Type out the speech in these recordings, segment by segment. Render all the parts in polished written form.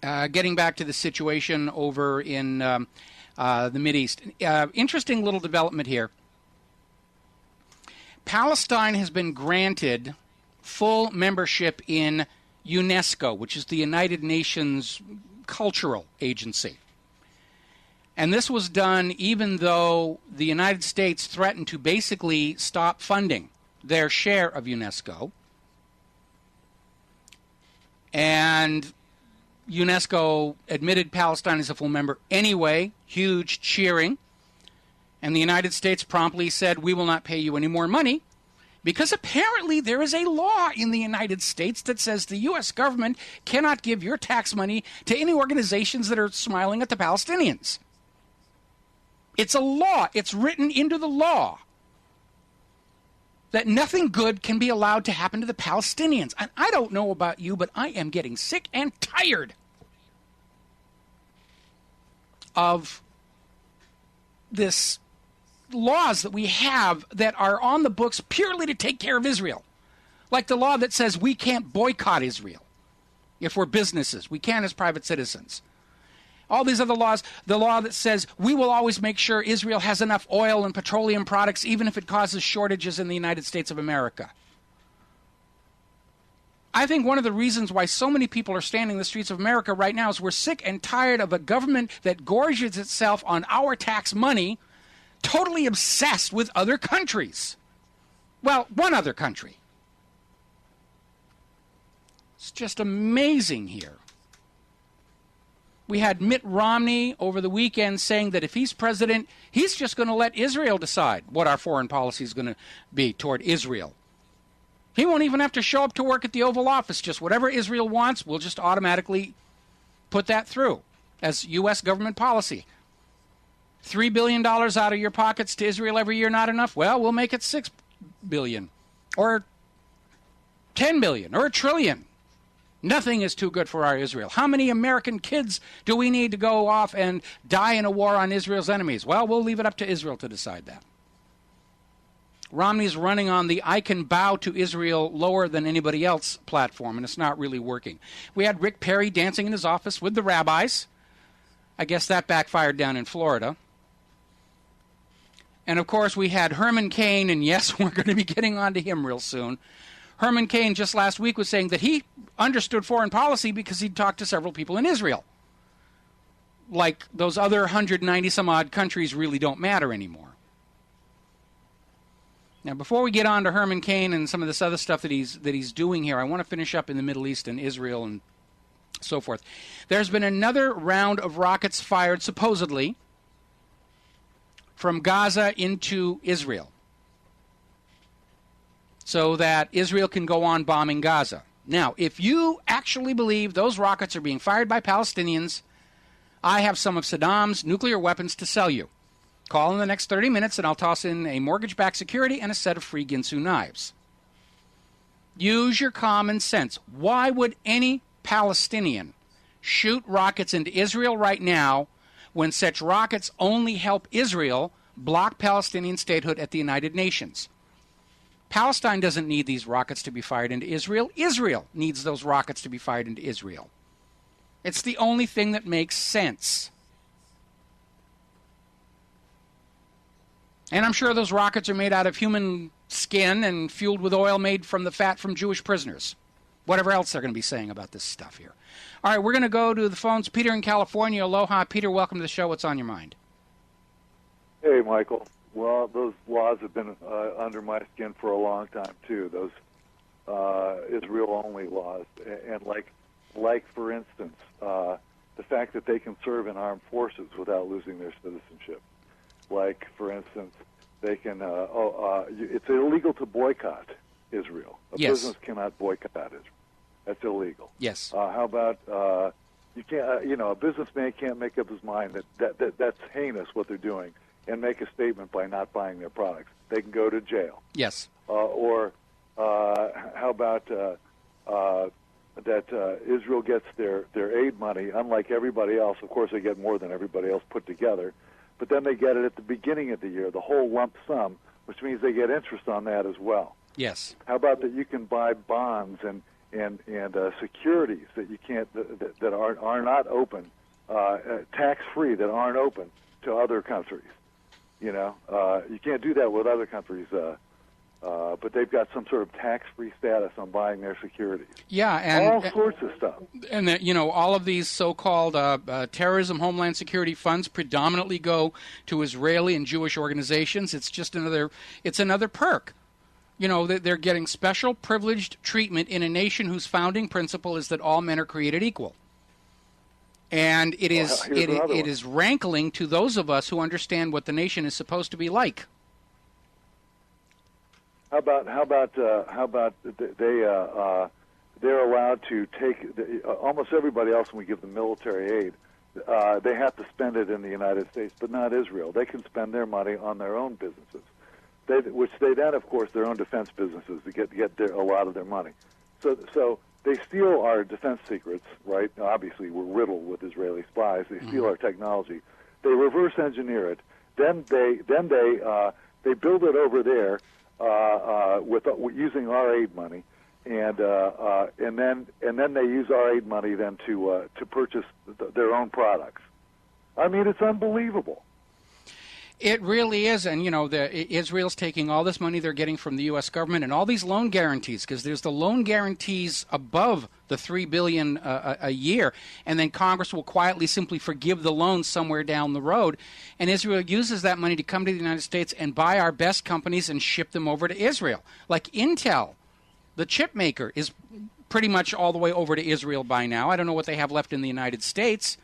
Getting back to the situation over in the Mideast. Interesting little development here. Palestine has been granted full membership in UNESCO, which is the United Nations cultural agency. And this was done even though the United States threatened to basically stop funding their share of UNESCO. And UNESCO admitted Palestine as a full member anyway, huge cheering. And the United States promptly said, we will not pay you any more money, because apparently there is a law in the United States that says the U.S. government cannot give your tax money to any organizations that are smiling at the Palestinians. It's a law. It's written into the law that nothing good can be allowed to happen to the Palestinians. And I don't know about you, but I am getting sick and tired of this laws that we have that are on the books purely to take care of Israel. Like the law that says we can't boycott Israel if we're businesses. We can as private citizens. All these other laws, the law that says we will always make sure Israel has enough oil and petroleum products even if it causes shortages in the United States of America. I think one of the reasons why so many people are standing in the streets of America right now is we're sick and tired of a government that gorges itself on our tax money, totally obsessed with other countries. Well, one other country. It's just amazing here. We had Mitt Romney over the weekend saying that if he's president, he's just going to let Israel decide what our foreign policy is going to be toward Israel. He won't even have to show up to work at the Oval Office. Just whatever Israel wants, we'll just automatically put that through as U.S. government policy. $3 billion out of your pockets to Israel every year, not enough? Well, we'll make it $6 billion or $10 billion or $1 trillion. Nothing is too good for our Israel. How many American kids do we need to go off and die in a war on Israel's enemies? Well, we'll leave it up to Israel to decide that. Romney's running on the I can bow to Israel lower than anybody else platform, and it's not really working. We had Rick Perry dancing in his office with the rabbis. I guess that backfired down in Florida. And, of course, we had Herman Cain, and yes, we're going to be getting on to him real soon. Herman Cain just last week was saying that he understood foreign policy because he'd talked to several people in Israel. Like those other 190-some-odd countries really don't matter anymore. Now, before we get on to Herman Cain and some of this other stuff that he's doing here, I want to finish up in the Middle East and Israel and so forth. There's been another round of rockets fired, supposedly, from Gaza into Israel, so that Israel can go on bombing Gaza. Now, if you actually believe those rockets are being fired by Palestinians, I have some of Saddam's nuclear weapons to sell you. Call in the next 30 minutes and I'll toss in a mortgage-backed security and a set of free Ginsu knives. Use your common sense. Why would any Palestinian shoot rockets into Israel right now when such rockets only help Israel block Palestinian statehood at the United Nations? Palestine doesn't need these rockets to be fired into Israel. Israel needs those rockets to be fired into Israel. It's the only thing that makes sense. And I'm sure those rockets are made out of human skin and fueled with oil made from the fat from Jewish prisoners. Whatever else they're going to be saying about this stuff here. All right, we're going to go to the phones. Peter in California. Aloha. Peter, welcome to the show. What's on your mind? Hey, Michael. Well, those laws have been under my skin for a long time, too, those Israel-only laws. And like for instance, the fact that they can serve in armed forces without losing their citizenship. Like, for instance, they can, it's illegal to boycott Israel. A business cannot boycott Israel. That's illegal. Yes. How about, you can't, a businessman can't make up his mind that's heinous what they're doing, and make a statement by not buying their products. They can go to jail. Yes. Or how about that Israel gets their aid money, unlike everybody else. Of course, they get more than everybody else put together, but then they get it at the beginning of the year, the whole lump sum, which means they get interest on that as well. Yes. How about that you can buy bonds securities that you can't that are not open, tax-free, that aren't open to other countries. You know, you can't do that with other countries. But they've got some sort of tax-free status on buying their securities. Yeah, and all sorts of stuff. And you know, all of these so-called terrorism, homeland security funds predominantly go to Israeli and Jewish organizations. It's just another perk. You know, they're getting special privileged treatment in a nation whose founding principle is that all men are created equal. And it is rankling to those of us who understand what the nation is supposed to be like. How about they're allowed to take almost everybody else when we give them military aid. They have to spend it in the United States, but not Israel. They can spend their money on their own businesses, which they then, of course, their own defense businesses to get a lot of their money. So they steal our defense secrets, right? Obviously, we're riddled with Israeli spies. They steal our technology. They reverse engineer it. Then they build it over there. With using our aid money, and then they use our aid money then to purchase their own products. I mean, it's unbelievable. It really is, and you know, Israel's taking all this money they're getting from the U.S. government and all these loan guarantees, because there's the loan guarantees above the $3 billion a year, and then Congress will quietly simply forgive the loans somewhere down the road, and Israel uses that money to come to the United States and buy our best companies and ship them over to Israel. Like Intel, the chip maker, is pretty much all the way over to Israel by now. I don't know what they have left in the United States.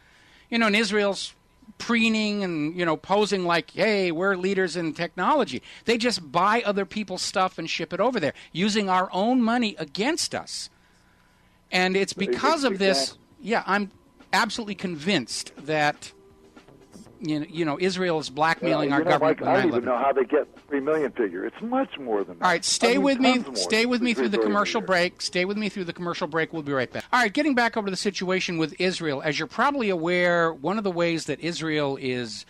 You know, and Israel's preening and, you know, posing like, hey, we're leaders in technology. They just buy other people's stuff and ship it over there using our own money against us. And it's because of this, yeah, I'm absolutely convinced that, you know, Israel is blackmailing our government. I don't even know how they get 3 million figure. It's much more than that. All right, stay with me through the commercial break. Stay with me through the commercial break. We'll be right back. All right, getting back over to the situation with Israel. As you're probably aware, one of the ways that Israel is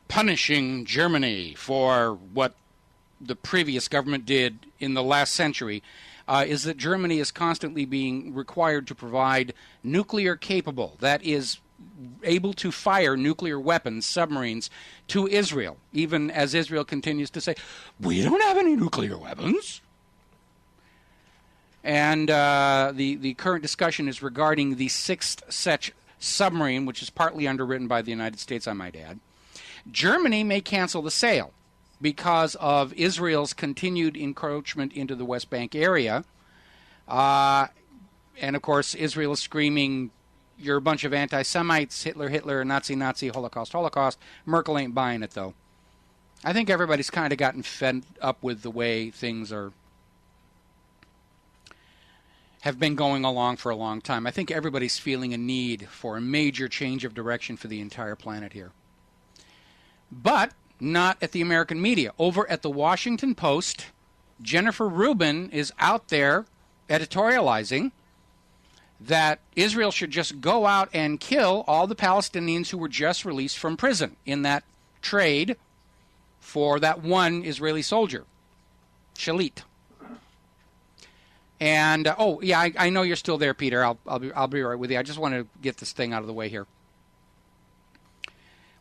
punishing Germany for what the previous government did in the last century is that Germany is constantly being required to provide nuclear capable, that is, able to fire nuclear weapons, submarines, to Israel, even as Israel continues to say, we don't have any nuclear weapons. And the current discussion is regarding the sixth such submarine, which is partly underwritten by the United States, I might add. Germany may cancel the sale because of Israel's continued encroachment into the West Bank area. And, of course, Israel is screaming, you're a bunch of anti-Semites, Hitler, Nazi, Holocaust. Merkel ain't buying it, though. I think everybody's kind of gotten fed up with the way things have been going along for a long time. I think everybody's feeling a need for a major change of direction for the entire planet here. But not at the American media. Over at the Washington Post, Jennifer Rubin is out there editorializing that Israel should just go out and kill all the Palestinians who were just released from prison in that trade for that one Israeli soldier, Shalit. And, I know you're still there, Peter. I'll be right with you. I just want to get this thing out of the way here.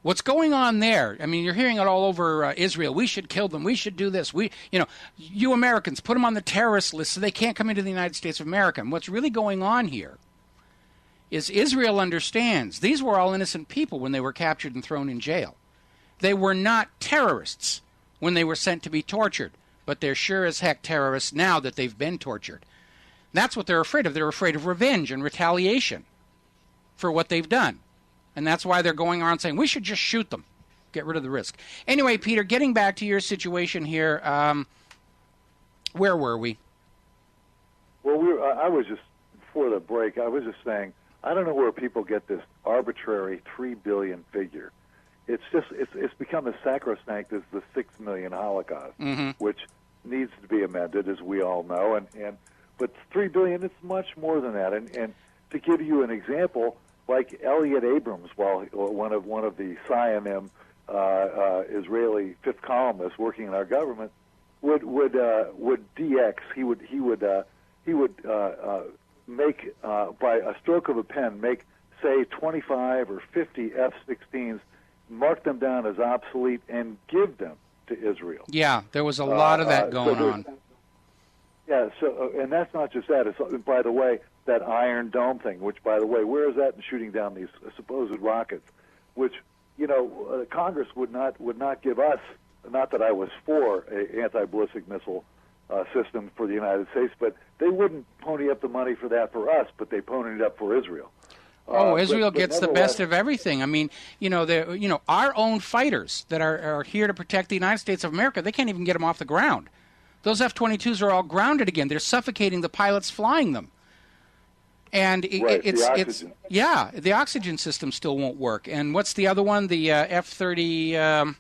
What's going on there? I mean, you're hearing it all over Israel. We should kill them. We should do this. You Americans, put them on the terrorist list so they can't come into the United States of America. And what's really going on here is Israel understands these were all innocent people when they were captured and thrown in jail. They were not terrorists when they were sent to be tortured, but they're sure as heck terrorists now that they've been tortured. That's what they're afraid of. They're afraid of revenge and retaliation for what they've done. And that's why they're going around saying, we should just shoot them, get rid of the risk. Anyway, Peter, getting back to your situation here, where were we? Well, I was just, before the break, I was just saying, I don't know where people get this arbitrary 3 billion figure. It's become as sacrosanct as the 6 million Holocaust, which needs to be amended, as we all know. But 3 billion, it's much more than that. And to give you an example, like Elliot Abrams, one of the Sionim Israeli fifth columnists working in our government, would DX. He would by a stroke of a pen, make, say, 25 or 50 F-16s, mark them down as obsolete, and give them to Israel. Yeah, there was a lot of that going on. Yeah, so and that's not just that. It's, by the way, that Iron Dome thing, which, by the way, where is that in shooting down these supposed rockets, which, Congress would not give us, not that I was for an anti-ballistic missile system for the United States, but they wouldn't pony up the money for that for us, but they ponied it up for Israel. Israel gets the best of everything. I mean, our own fighters that are here to protect the United States of America, they can't even get them off the ground. Those F-22s are all grounded again. They're suffocating the pilots flying them. And the oxygen system still won't work. And what's the other one? The F-35.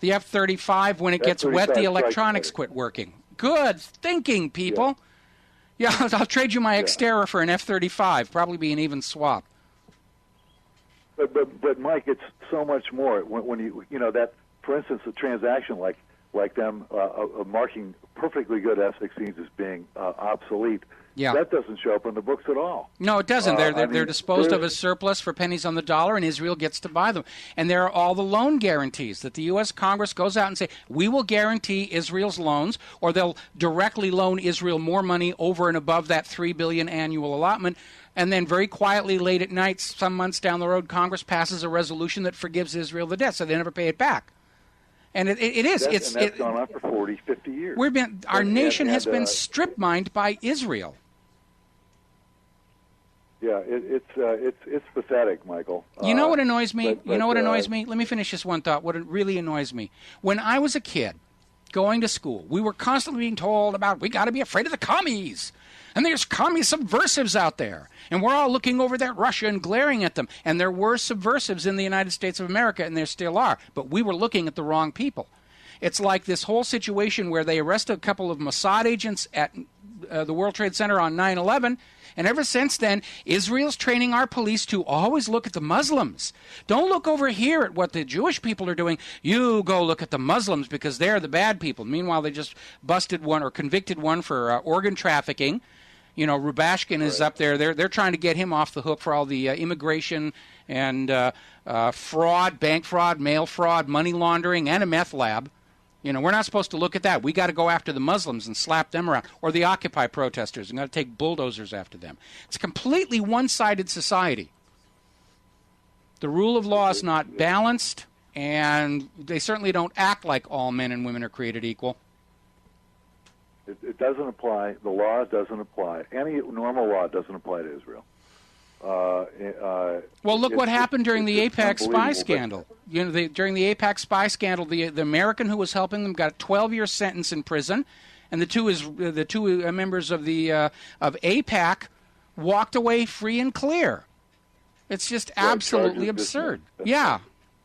The F-35, when it gets wet, the electronics quit working. Good thinking, people. Yeah, I'll trade you my Xterra for an F-35. Probably be an even swap. But Mike, it's so much more. When that, for instance, a transaction like them marking perfectly good F-16s as being obsolete. Yeah. That doesn't show up in the books at all. No, it doesn't. They're disposed of as surplus for pennies on the dollar, and Israel gets to buy them. And there are all the loan guarantees that the U.S. Congress goes out and say, we will guarantee Israel's loans, or they'll directly loan Israel more money over and above that $3 billion annual allotment. And then very quietly, late at night, some months down the road, Congress passes a resolution that forgives Israel the debt, so they never pay it back. And it is. That's gone on for 40, 50 years. Our nation has been strip mined by Israel. Yeah, it's pathetic, Michael. You know what annoys me? What annoys me? Let me finish this one thought. What really annoys me? When I was a kid, going to school, we were constantly being told about we got to be afraid of the commies. And there's commie subversives out there. And we're all looking over there at Russia and glaring at them. And there were subversives in the United States of America, and there still are. But we were looking at the wrong people. It's like this whole situation where they arrested a couple of Mossad agents at the World Trade Center on 9/11. And ever since then, Israel's training our police to always look at the Muslims. Don't look over here at what the Jewish people are doing. You go look at the Muslims because they're the bad people. Meanwhile, they just busted one or convicted one for organ trafficking. Rubashkin is up there. They're trying to get him off the hook for all the immigration and fraud, bank fraud, mail fraud, money laundering, and a meth lab. We're not supposed to look at that. We got to go after the Muslims and slap them around, or the Occupy protesters, and got to take bulldozers after them. It's a completely one-sided society. The rule of law is not balanced, and they certainly don't act like all men and women are created equal. It doesn't apply. The law doesn't apply. Any normal law doesn't apply to Israel. Well, look what happened during the AIPAC spy scandal. During the AIPAC spy scandal, the American who was helping them got a 12-year sentence in prison, and the two members of AIPAC walked away free and clear. It's just absolutely absurd. Yeah,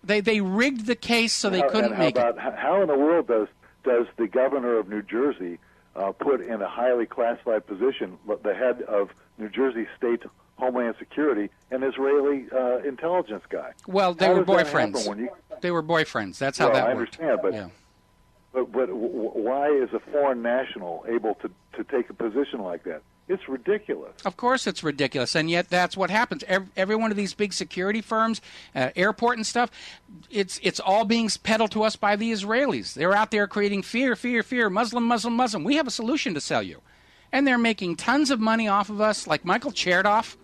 they rigged the case so they couldn't make it. How in the world does the governor of New Jersey put in a highly classified position the head of New Jersey State Homeland Security, an Israeli intelligence guy? Well, they were boyfriends. They were boyfriends. That's how that worked. I understand, but why is a foreign national able to take a position like that? It's ridiculous. Of course it's ridiculous, and yet that's what happens. Every one of these big security firms, airport and stuff, it's all being peddled to us by the Israelis. They're out there creating fear, fear, fear, Muslim, Muslim, Muslim. We have a solution to sell you. And they're making tons of money off of us, like Michael Chertoff.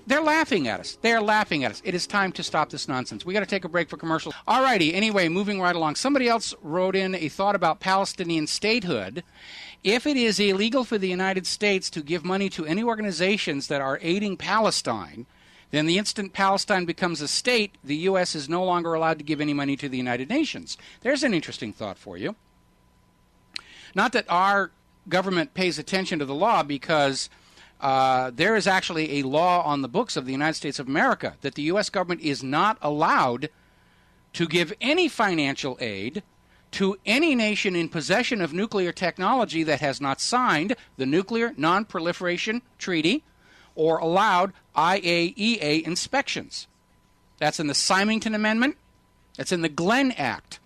They're laughing at us. They're laughing at us. It is time to stop this nonsense. We got to take a break for commercials. All righty. Anyway, moving right along. Somebody else wrote in a thought about Palestinian statehood. If it is illegal for the United States to give money to any organizations that are aiding Palestine, then the instant Palestine becomes a state, the U.S. is no longer allowed to give any money to the United Nations. There's an interesting thought for you. Not that our government pays attention to the law, because there is actually a law on the books of the United States of America that the U.S. government is not allowed to give any financial aid to any nation in possession of nuclear technology that has not signed the Nuclear Non-Proliferation Treaty or allowed IAEA inspections. That's in the Symington Amendment. That's in the Glenn Act.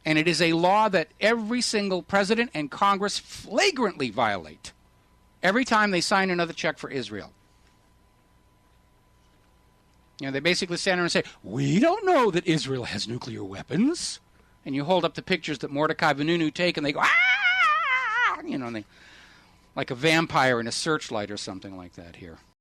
And it is a law that every single president and Congress flagrantly violate. every time they sign another check for Israel. You know, they basically stand there and say, we don't know that Israel has nuclear weapons. And you hold up the pictures that Mordecai Vanunu take, and they go, ah! You know, and they, like a vampire in a searchlight or something like that here.